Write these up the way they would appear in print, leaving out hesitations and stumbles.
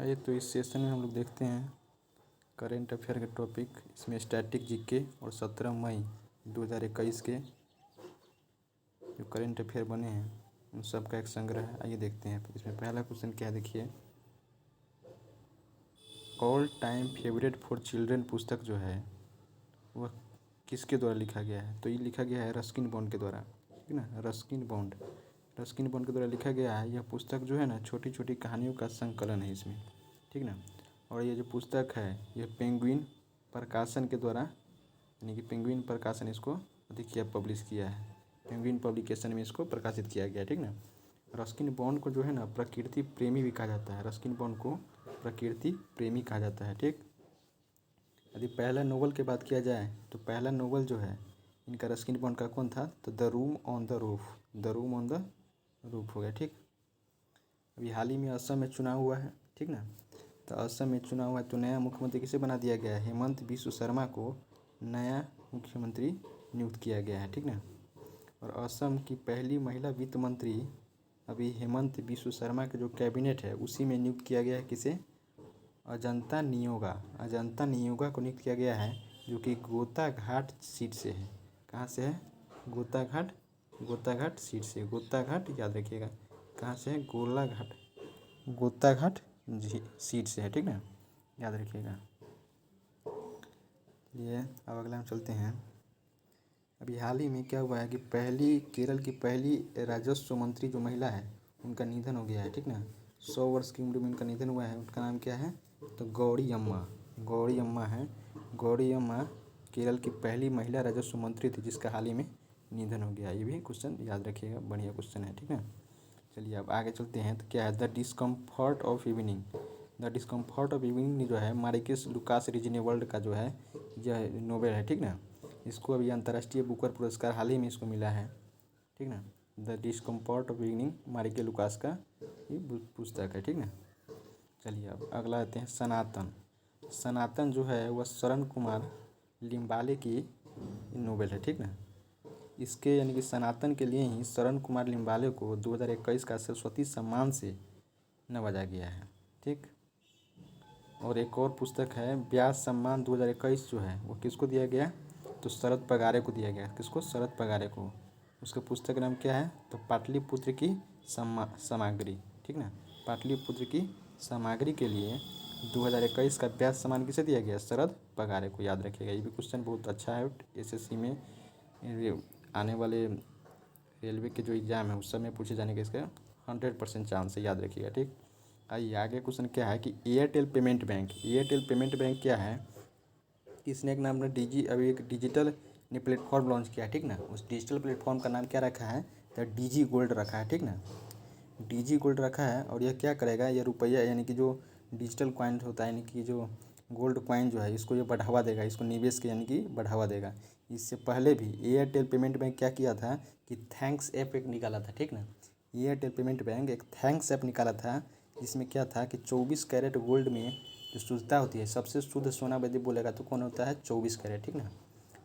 आइए तो इस सेशन में हम लोग देखते हैं करेंट अफेयर के टॉपिक। इसमें स्टैटिक जीके और 17 मई 2021 के जो करेंट अफेयर बने हैं उन सब का एक संग्रह है। आइए देखते हैं। तो इसमें पहला क्वेश्चन क्या है, देखिए। All time favourite for children पुस्तक जो है वह किसके द्वारा लिखा गया है? तो ये लिखा गया है रस्किन बॉन्ड के द्वारा, ठीक ना। रस्किन बॉन्ड के द्वारा लिखा गया है। यह पुस्तक जो है ना छोटी छोटी कहानियों का संकलन है इसमें, ठीक ना। और ये जो पुस्तक है यह पेंगुइन प्रकाशन के द्वारा, यानी कि पेंगुइन प्रकाशन इसको देखिए पब्लिश किया है। पेंगुइन पब्लिकेशन में इसको प्रकाशित किया गया, ठीक ना। रस्किन बॉन्ड को जो है ना प्रकृति प्रेमी भी कहा जाता है। रस्किन बॉन्ड को प्रकृति प्रेमी कहा जाता है, ठीक। यदि पहला नोवेल की बात किया जाए तो पहला नोवेल जो है इनका रस्किन बॉन्ड का कौन था? तो the room on the roof हो गया, ठीक। अभी हाल ही में असम में चुनाव हुआ है, ठीक ना। तो असम में चुनाव हुआ तो नया मुख्यमंत्री किसे बना दिया गया है? हेमंत बिस्व शर्मा को नया मुख्यमंत्री नियुक्त किया गया है, ठीक ना। और असम की पहली महिला वित्त मंत्री अभी हेमंत बिस्व शर्मा के जो कैबिनेट है उसी में नियुक्त किया गया है। किसे? अजंता नियोगा को नियुक्त किया गया है, जो कि गोताघाट सीट से है। कहाँ से है? गोताघाट सीट से। गोताघाट याद रखिएगा कहाँ से है? गोताघाट सीट से है, ठीक ना, याद रखिएगा। ये अब अगला हम चलते हैं। अभी हाल ही में क्या हुआ है कि केरल की पहली राजस्व मंत्री जो महिला है उनका निधन हो गया है, ठीक ना। 100 वर्ष की उम्र में उनका निधन हुआ है। उनका नाम क्या है? तो गौरी अम्मा है। गौरी अम्मा केरल की पहली महिला राजस्व मंत्री थी जिसका हाल ही में निधन हो गया। ये भी क्वेश्चन याद रखिएगा, बढ़िया क्वेश्चन है, ठीक है। चलिए अब आगे चलते हैं। तो क्या है? द डिस्कम्फर्ट ऑफ इवनिंग जो है मार्केस लुकास रिजनेवर्ल्ड का जो है यह नोवेल है, ठीक ना। इसको अभी अंतर्राष्ट्रीय बुकर पुरस्कार हाल ही में इसको मिला है, ठीक ना। The discomfort of evening Marquez Lucas का ये पुस्तक है, ठीक ना। चलिए अब अगला आते हैं। सनातन जो है वह शरण कुमार लिम्बाले की नोवेल है, ठीक ना। इसके यानी कि सनातन के लिए ही शरण कुमार लिम्बाले को 2021 का सरस्वती सम्मान से नवाजा गया है, ठीक। और एक और पुस्तक है व्यास सम्मान 2021 जो है वो किसको दिया गया? तो शरद पगारे को दिया गया। किसको? शरद पगारे को। उसके पुस्तक का नाम क्या है? तो पाटलिपुत्र की सामग्री, ठीक ना। पाटलिपुत्र की सामग्री के लिए 2021 का व्यास सम्मान किसे दिया गया? शरद पगारे को, याद रखिएगा। ये भी क्वेश्चन बहुत अच्छा है। एसएससी में आने वाले रेलवे के जो एग्ज़ाम है उस समय पूछे जाने के इसका 100% चांस है, याद रखिएगा, ठीक। आइए आगे क्वेश्चन क्या है कि एयरटेल पेमेंट बैंक क्या है? इसने एक नाम अभी एक डिजिटल ने प्लेटफॉर्म लॉन्च किया है, ठीक ना। उस डिजिटल प्लेटफॉर्म का नाम क्या रखा है? तो डीजी गोल्ड रखा है, ठीक ना। डीजी गोल्ड रखा है। और यह क्या करेगा? यह रुपया यानी कि जो डिजिटल कॉइन होता है, यानी कि जो गोल्ड कॉइन जो है इसको ये बढ़ावा देगा, इसको निवेश के यानी कि बढ़ावा देगा। इससे पहले भी एयरटेल पेमेंट बैंक क्या किया था कि थैंक्स ऐप एक निकाला था, ठीक ना। एयरटेल पेमेंट बैंक एक थैंक्स ऐप निकाला था जिसमें क्या था कि 24 कैरेट गोल्ड में जो शुद्धता होती है, सबसे शुद्ध सोना यदि बोलेगा तो कौन होता है? 24 कैरेट, ठीक ना।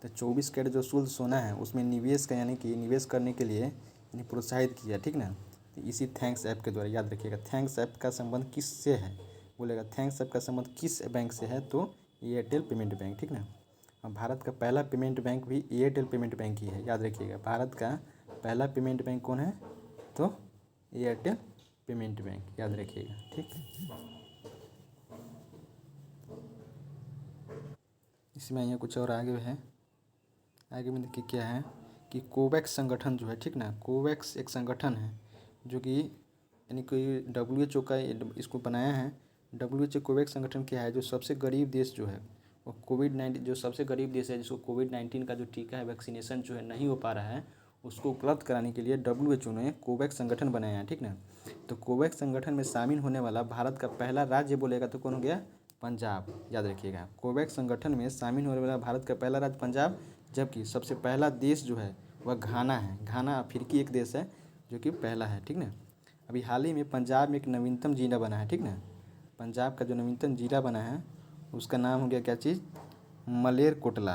तो 24 कैरेट जो शुद्ध सोना है उसमें निवेश का यानी कि निवेश करने के लिए यानी प्रोत्साहित किया, ठीक ना। तो इसी थैंक्स ऐप के द्वारा, याद रखिएगा। थैंक्स ऐप का संबंध किससे है बोलेगा? थैंक्स ऐप का संबंध किस बैंक से है? तो एयरटेल पेमेंट बैंक, ठीक ना। और भारत का पहला पेमेंट बैंक भी एयरटेल पेमेंट बैंक ही है, याद रखिएगा। भारत का पहला पेमेंट बैंक कौन है? तो एयरटेल पेमेंट बैंक, याद रखिएगा, ठीक। इसमें यहाँ कुछ और आगे है। आगे में देखिए क्या है कि कोवैक्स संगठन जो है, ठीक ना। कोवैक्स एक संगठन है जो कि यानी कि WHO का इसको बनाया है। WHO कोवैक्स संगठन क्या है? जो सबसे गरीब देश जो है वो कोविड-19 जो सबसे गरीब देश है जिसको कोविड-19 का जो टीका है, वैक्सीनेशन जो है नहीं हो पा रहा है, उसको उपलब्ध कराने के लिए WHO ने कोवैक्स संगठन बनाया है, ठीक ना। तो कोवैक्स संगठन में शामिल होने वाला भारत का पहला राज्य बोलेगा तो कौन हो गया? पंजाब, याद रखिएगा। कोवैक्स संगठन में शामिल होने वाला भारत का पहला राज्य पंजाब, जबकि सबसे पहला देश जो है वह घाना है। घाना अफ्रीकी एक देश है जो कि पहला है, ठीक ना। अभी हाल ही में पंजाब में एक नवीनतम जिला बना है, ठीक ना। पंजाब का जो नवीनतम जिला बना है उसका नाम हो गया क्या चीज़? मलेरकोटला,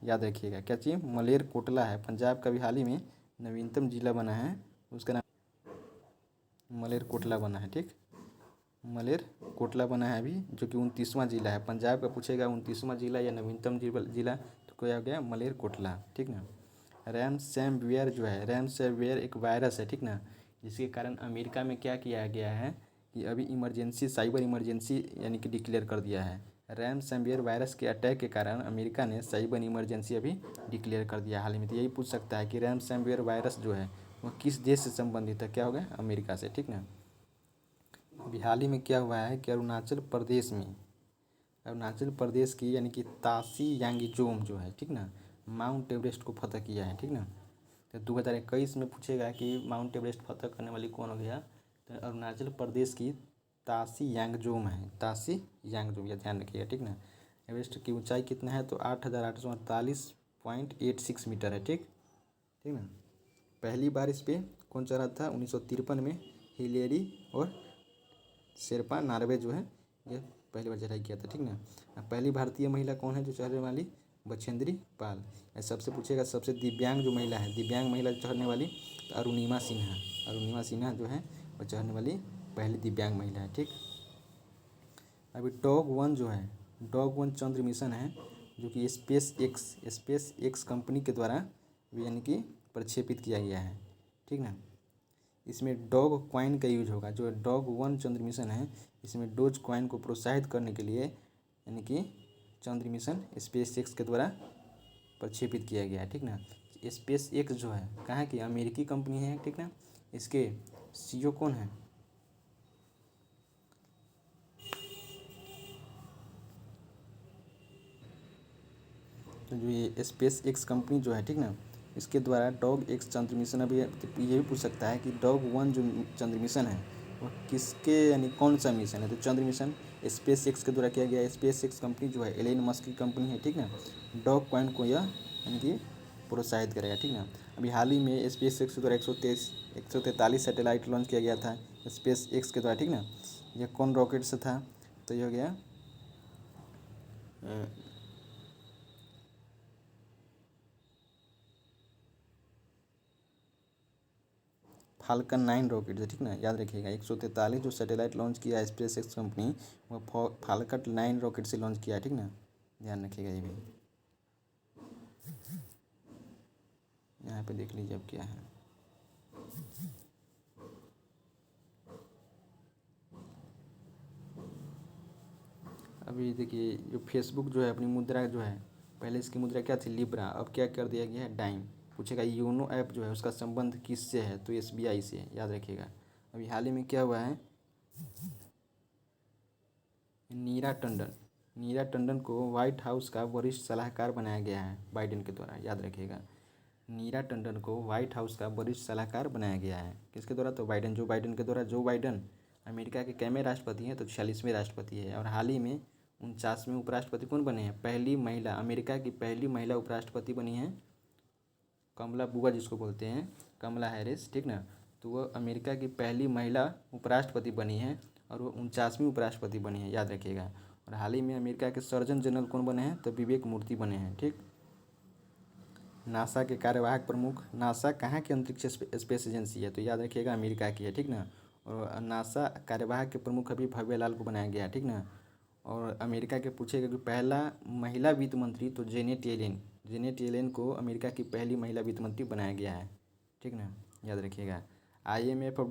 याद रखिएगा। क्या चीज़? मलेरकोटला है। पंजाब का भी हाल ही में नवीनतम जिला बना है, उसका नाम मलेरकोटला बना है, ठीक। मलेर कोटला बना है अभी, जो कि 29वां जिला है। पंजाब का पूछेगा 29वां जिला या नवीनतम जिला, तो क्या हो गया, मलेर कोटला, ठीक ना। रैमसैमवेयर जो है, रैमसैमवेयर एक वायरस है, ठीक ना, जिसके कारण अमेरिका में क्या किया गया है कि अभी इमरजेंसी, साइबर इमरजेंसी यानी कि डिक्लेयर कर दिया है। रैमसैमवेयर वायरस के अटैक के कारण अमेरिका ने साइबर इमरजेंसी अभी डिक्लेयर कर दिया हाल ही में। तो यही पूछ सकता है कि रैमसैमवेयर वायरस जो है वो किस देश से संबंधित है, क्या होगा, अमेरिका से, ठीक ना। अभी हाल ही में क्या हुआ है कि अरुणाचल प्रदेश की यानी कि तासी यांगजोम जो है, ठीक ना, माउंट एवरेस्ट को फतह किया है, ठीक ना। तो 2021 में पूछेगा कि माउंट एवरेस्ट फतह करने वाली कौन हो गया, तो अरुणाचल प्रदेश की तासी यांगजोम है, तासी यांगजोम, यह ध्यान रखिएगा, ठीक ना। एवरेस्ट की ऊंचाई कितना है, तो 8,848.86 मीटर है, ठीक ठीक ना। पहली बार इस पर कौन चढ़ा था, 1953 में हिलेरी और शेरपा नार्वे जो है ये पहली बार चढ़ाई किया था, ठीक ना। पहली भारतीय महिला कौन है जो चढ़ने वाली, बछेंद्री पाल। सबसे पूछेगा सबसे दिव्यांग जो महिला है, दिव्यांग महिला जो चढ़ने वाली, तो अरुणिमा सिन्हा जो है वो चढ़ने वाली पहली दिव्यांग महिला है, ठीक। अभी डॉग 1 जो है, डॉग 1 चंद्र मिशन है, जो कि स्पेस एक्स कंपनी के द्वारा यानी कि प्रक्षेपित किया गया है, ठीक ना। इसमें डॉग कॉइन का यूज होगा। जो डॉग 1 चंद्र मिशन है, इसमें डोज कॉइन को प्रोत्साहित करने के लिए यानी कि चंद्र मिशन स्पेस एक्स के द्वारा प्रक्षेपित किया गया है, ठीक ना। स्पेस एक्स जो है कहाँ की, अमेरिकी कंपनी है, ठीक ना। इसके सीईओ कौन है, तो जो ये स्पेस एक्स कंपनी जो है, ठीक ना, इसके द्वारा डॉग एक्स चंद्र मिशन, अभी ये भी पूछ सकता है कि डॉग 1 जो चंद्र मिशन है वो किसके यानी कौन सा मिशन है, तो चंद्र मिशन स्पेस एक्स के द्वारा किया गया है। स्पेस एक्स कंपनी जो है एलन मस्क की कंपनी है, ठीक ना। डॉग कॉइन को यह यानी कि प्रोत्साहित करेगा, ठीक ना। अभी हाल ही में स्पेस एक्स के द्वारा 143 सैटेलाइट लॉन्च किया गया था स्पेस एक्स के द्वारा, ठीक ना। यह कौन रॉकेट से था, तो यह हो गया फाल्कन 9 रॉकेट है, ठीक ना, याद रखिएगा। 143 जो सैटेलाइट लॉन्च किया है स्पेस एक्स कंपनी, वो फाल्कन 9 रॉकेट से लॉन्च किया है, ठीक ना, ध्यान रखिएगा ये भी। यहाँ पे देख लीजिए अब क्या है। अभी देखिए जो फेसबुक जो है अपनी मुद्रा जो है, पहले इसकी मुद्रा क्या थी, लिब्रा, अब क्या कर दिया गया है, डाइम। पूछेगा योनो ऐप जो है उसका संबंध किससे है, तो एसबीआई से, याद रखिएगा। अभी हाल ही में क्या हुआ है, नीरा टंडन को व्हाइट हाउस का वरिष्ठ सलाहकार बनाया गया है बाइडेन के द्वारा, याद रखिएगा। नीरा टंडन को व्हाइट हाउस का वरिष्ठ सलाहकार बनाया गया है, किसके द्वारा, तो जो बाइडेन के द्वारा। जो बाइडेन अमेरिका के कैमे राष्ट्रपति हैं, तो 46वें राष्ट्रपति है। और हाल ही में 49वें उपराष्ट्रपति कौन बने हैं, पहली महिला, अमेरिका की पहली महिला उपराष्ट्रपति बनी है कमला बुआ जिसको बोलते हैं, कमला हैरिस, ठीक ना। तो वह अमेरिका की पहली महिला उपराष्ट्रपति बनी है और वो 49वीं उपराष्ट्रपति बनी है, याद रखिएगा। और हाल ही में अमेरिका के सर्जन जनरल कौन बने हैं, तो विवेक मूर्ति बने हैं, ठीक। नासा के कार्यवाहक प्रमुख, नासा कहाँ की अंतरिक्ष स्पेस एजेंसी है, तो याद रखिएगा अमेरिका की है, ठीक ना। और नासा कार्यवाहक के प्रमुख अभी भव्य लाल को बनाया गया है, ठीक ना। और अमेरिका के पूछेगा कि पहला महिला वित्त मंत्री, तो जेनेट येलेन को अमेरिका की पहली महिला वित्त मंत्री बनाया गया है, ठीक ना, याद रखिएगा। IMF और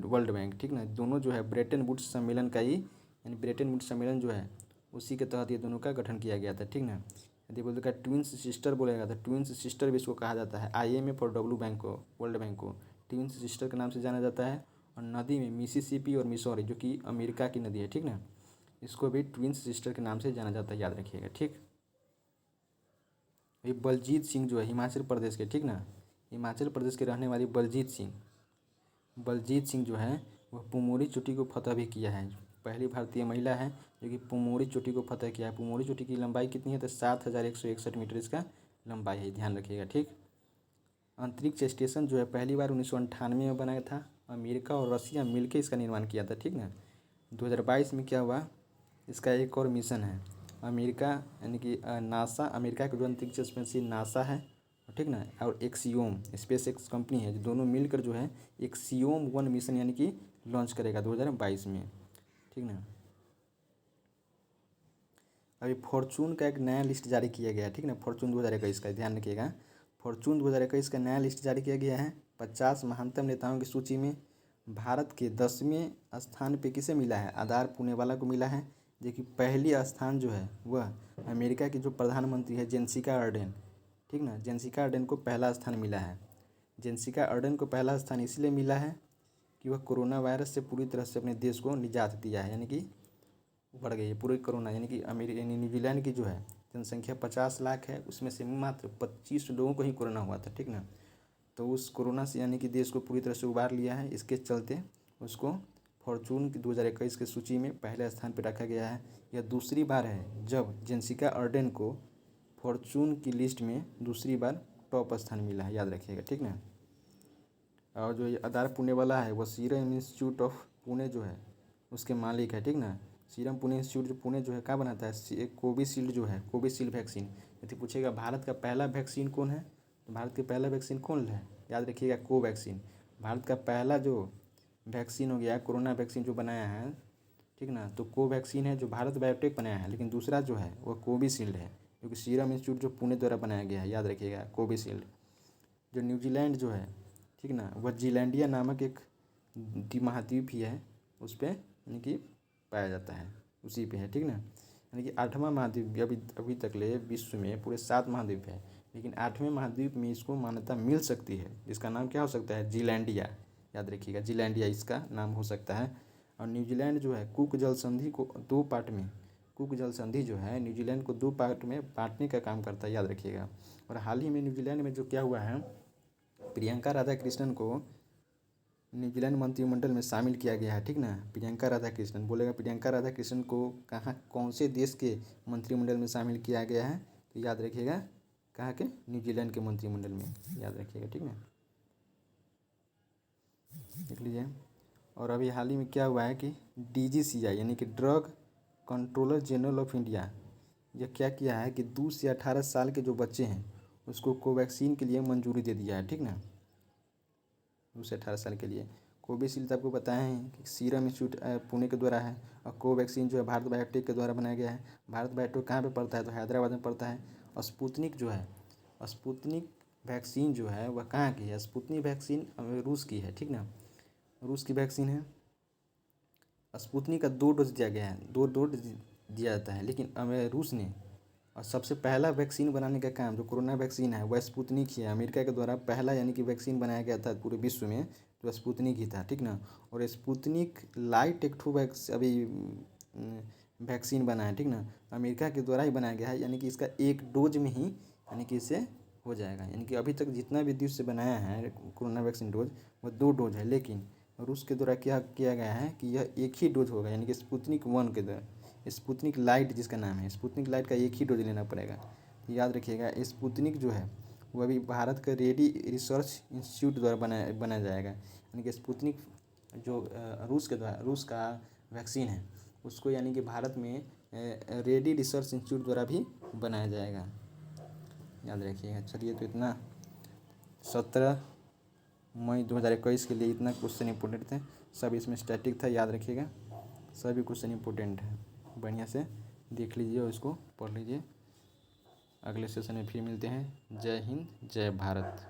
वर्ल्ड बैंक, ठीक ना, दोनों जो है ब्रेटन वुड्स सम्मेलन का ही, यानी ब्रेटन वुड्स सम्मेलन जो है उसी के तहत ये दोनों का गठन किया गया था, ठीक ना। यदि बोलते ट्विंस सिस्टर बोलेगा, तो ट्विंस सिस्टर भी इसको कहा जाता है, IMF और वर्ल्ड बैंक को ट्विंस सिस्टर के नाम से जाना जाता है। और नदी में मिसिसिपी और मिसौरी जो कि अमेरिका की नदी है, ठीक ना, इसको भी ट्विंस सिस्टर के नाम से जाना जाता है, याद रखिएगा, ठीक। ये बलजीत सिंह जो है हिमाचल प्रदेश के, ठीक ना, हिमाचल प्रदेश के रहने वाली बलजीत सिंह जो है वह पुमोरी चोटी को फतह भी किया है। पहली भारतीय महिला है जो कि पुमोरी चोटी को फतह किया है। पुमोरी चोटी की लंबाई कितनी है, तो 7,161 मीटर इसका लंबाई है, ध्यान रखिएगा, ठीक। अंतरिक्ष स्टेशन जो है पहली बार 1998 में बनाया था। अमेरिका और रसिया मिलकर इसका निर्माण किया था, ठीक ना। 2022 में क्या हुआ, इसका एक और मिशन है। अमेरिका यानी कि नासा, अमेरिका का जो अंतरिक्ष एजेंसी नासा है, ठीक ना, और एक्सियोम स्पेस एक्स कंपनी है, जो दोनों मिलकर जो है एक्सियोम 1 मिशन यानी कि लॉन्च करेगा 2022 में। ठीक ना। अभी फॉर्चून का एक नया लिस्ट जारी किया गया है, ठीक ना। फॉर्चून 2021 का ध्यान रखिएगा। फॉर्चून 2021 का नया लिस्ट जारी किया गया है। 50 महानतम नेताओं की सूची में भारत के 10वें स्थान पे किसे मिला है? आधार पुणेवाला को मिला है। देखिए पहली स्थान जो है वह अमेरिका की जो प्रधानमंत्री है जेसिका अर्डेन, ठीक ना। जेसिका अर्डेन को पहला स्थान मिला है। जेसिका अर्डेन को पहला स्थान इसलिए मिला है कि वह कोरोना वायरस से पूरी तरह से अपने देश को निजात दिया है, यानी कि बढ़ गई है पूरे कोरोना, यानी कि अमेरिका यानी न्यूजीलैंड की जो है जनसंख्या 50 लाख है, उसमें से मात्र 25 लोगों को ही कोरोना हुआ था, ठीक ना। तो उस कोरोना से यानी कि देश को पूरी तरह से उबार लिया है। इसके चलते उसको फॉर्चून की 2021 की सूची में पहले स्थान पर रखा गया है। यह दूसरी बार है जब जेसिका अर्डेन को फॉर्चून की लिस्ट में दूसरी बार टॉप स्थान मिला है, याद रखिएगा, ठीक ना। और जो ये आधार पुणे वाला है वह सीरम इंस्टीट्यूट ऑफ पुणे जो है उसके मालिक है, ठीक ना। सीरम पुणे इंस्टीट्यूट जो पुणे जो है कहाँ बनाता है? कोविशील्ड जो है, कोविशील्ड वैक्सीन। यदि पूछेगा भारत का पहला वैक्सीन कौन है, तो भारत का पहला वैक्सीन कौन है? याद रखिएगा कोवैक्सीन। भारत का पहला जो वैक्सीन हो गया कोरोना वैक्सीन जो बनाया है, ठीक ना, तो कोवैक्सीन है जो भारत बायोटेक बनाया है। लेकिन दूसरा जो है वह कोविशील्ड है, क्योंकि सीरम इंस्टीट्यूट जो पुणे द्वारा बनाया गया है, याद रखिएगा कोविशील्ड। जो न्यूजीलैंड जो है, ठीक ना, वह जीलैंडिया नामक एक महाद्वीप ही है, उस पर यानी कि पाया जाता है, उसी पे है, ठीक ना। यानी कि 8वां महाद्वीप अभी तक ले विश्व में पूरे 7 महाद्वीप है, लेकिन 8वें महाद्वीप में इसको मान्यता मिल सकती है, जिसका नाम क्या हो सकता है? जीलैंडिया, याद रखिएगा, जीलैंडिया इसका नाम हो सकता है। और न्यूजीलैंड जो है कुक जल संधि को 2 पार्ट में, कुक जल संधि जो है न्यूजीलैंड को 2 पार्ट में बांटने का काम करता है, याद रखिएगा। और हाल ही में न्यूजीलैंड में जो क्या हुआ है, प्रियंका राधाकृष्णन को न्यूजीलैंड मंत्रिमंडल में शामिल किया गया है, ठीक ना। प्रियंका राधाकृष्णन बोलेगा, प्रियंका राधाकृष्णन को कहाँ कौन से देश के मंत्रिमंडल में शामिल किया गया है? तो याद रखिएगा कहाँ के? न्यूजीलैंड के मंत्रिमंडल में, याद रखिएगा, ठीक ना। देख लीजिए। और अभी हाल ही में क्या हुआ है कि DGCI यानी कि drug controller general of India, यह क्या किया है कि 2 से 18 साल के जो बच्चे हैं उसको कोवैक्सीन के लिए मंजूरी दे दिया है, ठीक ना। 2 से 18 साल के लिए। कोविशील्ड आपको बताया है कि सीरम इंस्टीट्यूट पुणे के द्वारा है, और कोवैक्सीन जो है भारत बायोटेक के द्वारा बनाया गया है। भारत बायोटेक कहाँ पे पड़ता है? तो हैदराबाद में पड़ता है। और स्पुतनिक जो है, स्पुतनिक वैक्सीन जो है वह कहाँ की है? स्पुतनिक वैक्सीन रूस की है, ठीक ना, रूस की वैक्सीन है। स्पुतनिक का 2 डोज दिया गया है, 2 डोज दिया जाता है, लेकिन रूस ने और सबसे पहला वैक्सीन बनाने का काम जो कोरोना वैक्सीन है वह स्पुतनिक ही है। अमेरिका के द्वारा पहला यानी कि वैक्सीन बनाया गया था पूरे विश्व में, जो स्पुतनिक ही था, ठीक ना। और स्पुतनिक लाइट एक ठो अभी वैक्सीन बना है, ठीक ना, अमेरिका के द्वारा ही बनाया गया है, यानी कि इसका 1 डोज में ही यानी कि इससे हो जाएगा। यानी कि अभी तक जितना भी देश से बनाया है कोरोना वैक्सीन डोज वह 2 डोज है, लेकिन रूस के द्वारा क्या किया गया है कि यह 1 ही डोज होगा, यानी कि स्पुतनिक 1 के द्वारा। स्पुतनिक लाइट जिसका नाम है, स्पुतनिक लाइट का 1 ही डोज लेना पड़ेगा। याद रखिएगा स्पुतनिक जो है वो अभी भारत का रेडी रिसर्च इंस्टीट्यूट द्वारा बनाया जाएगा। यानी कि स्पुतनिक जो रूस का वैक्सीन है उसको यानी कि भारत में रेडी रिसर्च इंस्टीट्यूट द्वारा भी बनाया जाएगा, याद रखिएगा। चलिए, तो इतना 17 मई 2021 के लिए इतना क्वेश्चन इंपॉर्टेंट थे, सब इसमें स्टैटिक था, याद रखिएगा, सभी क्वेश्चन इंपॉर्टेंट है, बढ़िया से देख लीजिए और इसको पढ़ लीजिए। अगले सेशन में फिर मिलते हैं। जय हिंद, जय भारत।